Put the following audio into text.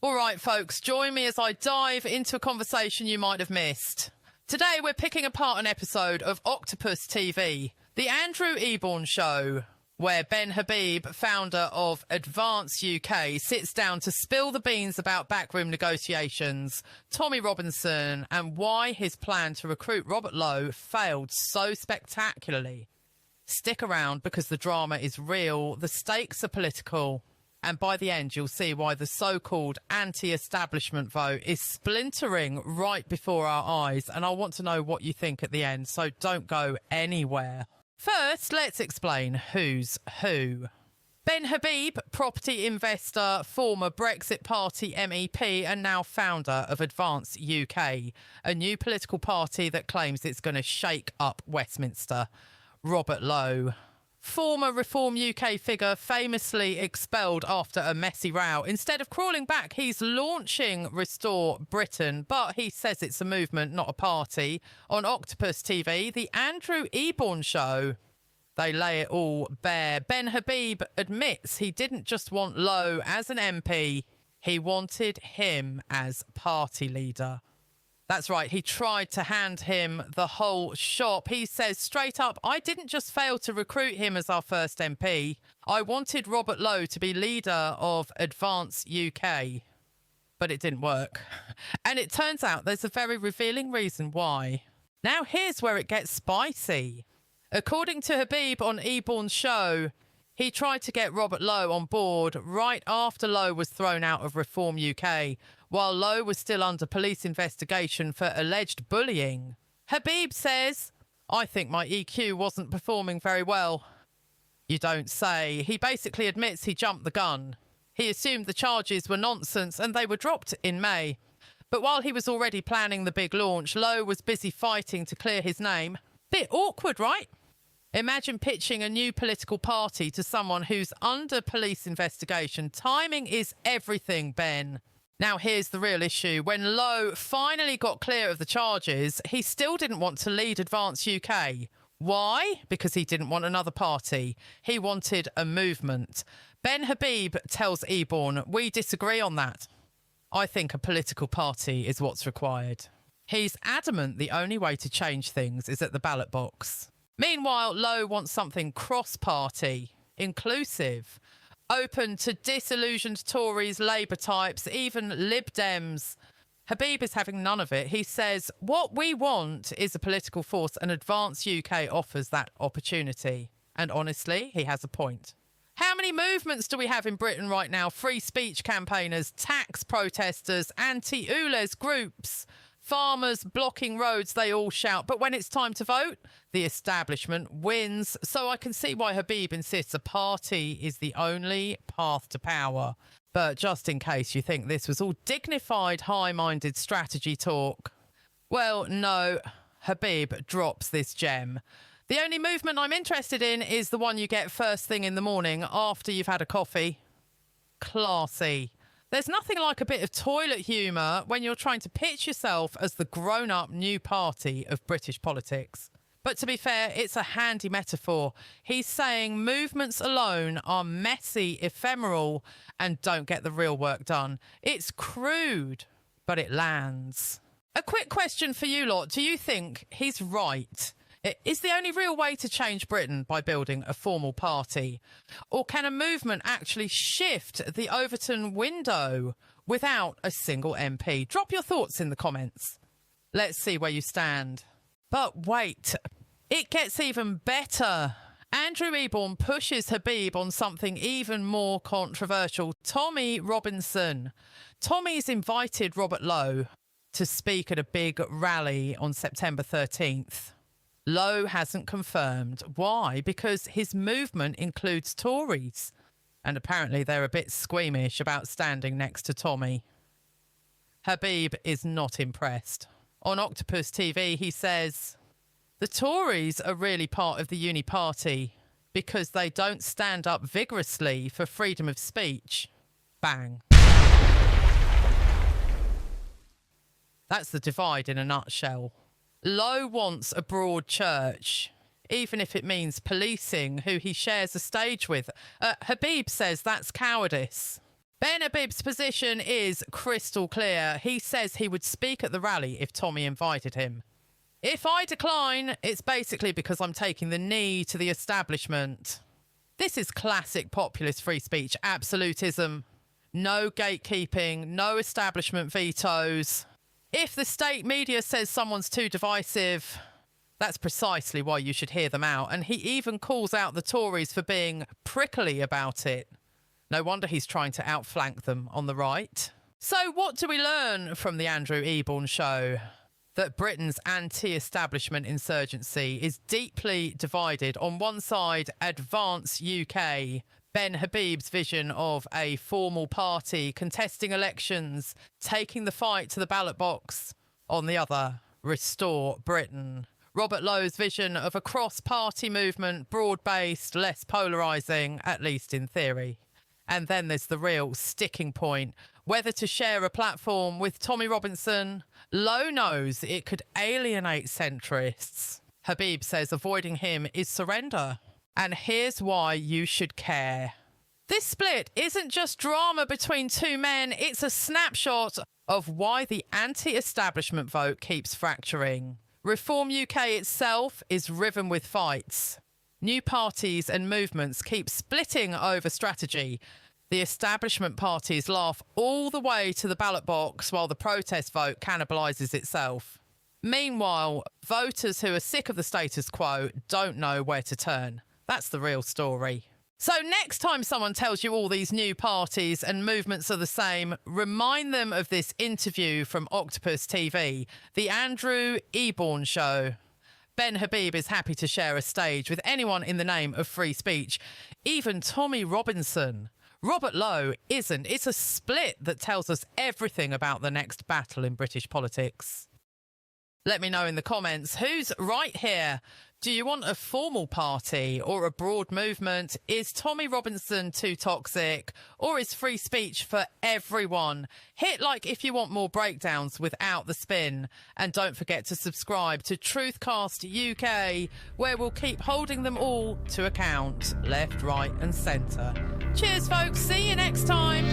All right, folks, join me as I dive into a conversation you might have missed. Today, we're picking apart an episode of Octopus TV, the Andrew Eborn show, where Ben Habib, founder of Advance UK, sits down to spill the beans about backroom negotiations, Tommy Robinson, and why his plan to recruit Robert Lowe failed so spectacularly. Stick around because the drama is real, the stakes are political, and by the end you'll see why the so-called anti-establishment vote is splintering right before our eyes, and I want to know what you think at the end, so don't go anywhere. First, let's explain who's who. Ben Habib, property investor, former Brexit Party MEP and now founder of Advance UK, a new political party that claims it's going to shake up Westminster. Robert Lowe, former Reform UK figure, famously expelled after a messy row. Instead of crawling back, he's launching Restore Britain, but he says it's a movement, not a party. On Octopus TV, the Andrew Eborn show, they lay it all bare. Ben Habib admits he didn't just want Lowe as an MP, he wanted him as party leader. That's right, he tried to hand him the whole shop. He says straight up, I didn't just fail to recruit him as our first MP. I wanted Robert Lowe to be leader of Advance UK. But it didn't work. And it turns out there's a very revealing reason why. Now here's where it gets spicy. According to Habib on Eborn's show, he tried to get Robert Lowe on board right after Lowe was thrown out of Reform UK, while Lowe was still under police investigation for alleged bullying. Habib says, I think my EQ wasn't performing very well. You don't say. He basically admits he jumped the gun. He assumed the charges were nonsense and they were dropped in May. But while he was already planning the big launch, Lowe was busy fighting to clear his name. Bit awkward, right? Imagine pitching a new political party to someone who's under police investigation. Timing is everything, Ben. Now, here's the real issue. When Lowe finally got clear of the charges, he still didn't want to lead Advance UK. Why? Because he didn't want another party. He wanted a movement. Ben Habib tells Eborn, we disagree on that. I think a political party is what's required. He's adamant the only way to change things is at the ballot box. Meanwhile, Lowe wants something cross-party, inclusive, open to disillusioned Tories, Labour types, even Lib Dems. Habib is having none of it. He says, what we want is a political force, and Advance UK offers that opportunity. And honestly, he has a point. How many movements do we have in Britain right now? Free speech campaigners, tax protesters, anti-ULEZ groups, farmers blocking roads, they all shout. But when it's time to vote, the establishment wins. So I can see why Habib insists a party is the only path to power. But just in case you think this was all dignified, high-minded strategy talk, well, no, Habib drops this gem. The only movement I'm interested in is the one you get first thing in the morning after you've had a coffee. Classy. There's nothing like a bit of toilet humour when you're trying to pitch yourself as the grown-up new party of British politics. But to be fair, it's a handy metaphor. He's saying movements alone are messy, ephemeral, and don't get the real work done. It's crude, but it lands. A quick question for you lot. Do you think he's right? Is the only real way to change Britain by building a formal party? Or can a movement actually shift the Overton window without a single MP? Drop your thoughts in the comments. Let's see where you stand. But wait, it gets even better. Andrew Eborn pushes Habib on something even more controversial. Tommy Robinson. Tommy's invited Robert Lowe to speak at a big rally on September 13th. Lowe hasn't confirmed. Why? Because his movement includes Tories. And apparently they're a bit squeamish about standing next to Tommy. Habib is not impressed. On Octopus TV, he says, the Tories are really part of the uni party because they don't stand up vigorously for freedom of speech. Bang. That's the divide in a nutshell. Lowe wants a broad church, even if it means policing who he shares a stage with. Habib says that's cowardice. Ben Habib's position is crystal clear. He says he would speak at the rally if Tommy invited him. If I decline, it's basically because I'm taking the knee to the establishment. This is classic populist free speech absolutism. No gatekeeping, no establishment vetoes. If the state media says someone's too divisive, that's precisely why you should hear them out. And he even calls out the Tories for being prickly about it. No wonder he's trying to outflank them on the right. So what do we learn from the Andrew Eborn show? That Britain's anti-establishment insurgency is deeply divided. On one side, Advance UK, Ben Habib's vision of a formal party contesting elections, taking the fight to the ballot box. On the other, Restore Britain. Robert Lowe's vision of a cross-party movement, broad-based, less polarising, at least in theory. And then there's the real sticking point, whether to share a platform with Tommy Robinson. Lowe knows it could alienate centrists. Habib says avoiding him is surrender. And here's why you should care. This split isn't just drama between two men, it's a snapshot of why the anti-establishment vote keeps fracturing. Reform UK itself is riven with fights. New parties and movements keep splitting over strategy. The establishment parties laugh all the way to the ballot box while the protest vote cannibalises itself. Meanwhile, voters who are sick of the status quo don't know where to turn. That's the real story. So next time someone tells you all these new parties and movements are the same, remind them of this interview from Octopus TV, the Andrew Eborn show. Ben Habib is happy to share a stage with anyone in the name of free speech, even Tommy Robinson. Robert Lowe isn't. It's a split that tells us everything about the next battle in British politics. Let me know in the comments who's right here. Do you want a formal party or a broad movement? Is Tommy Robinson too toxic? Or is free speech for everyone? Hit like if you want more breakdowns without the spin. And don't forget to subscribe to TruthCast UK, where we'll keep holding them all to account, left, right and centre. Cheers, folks. See you next time.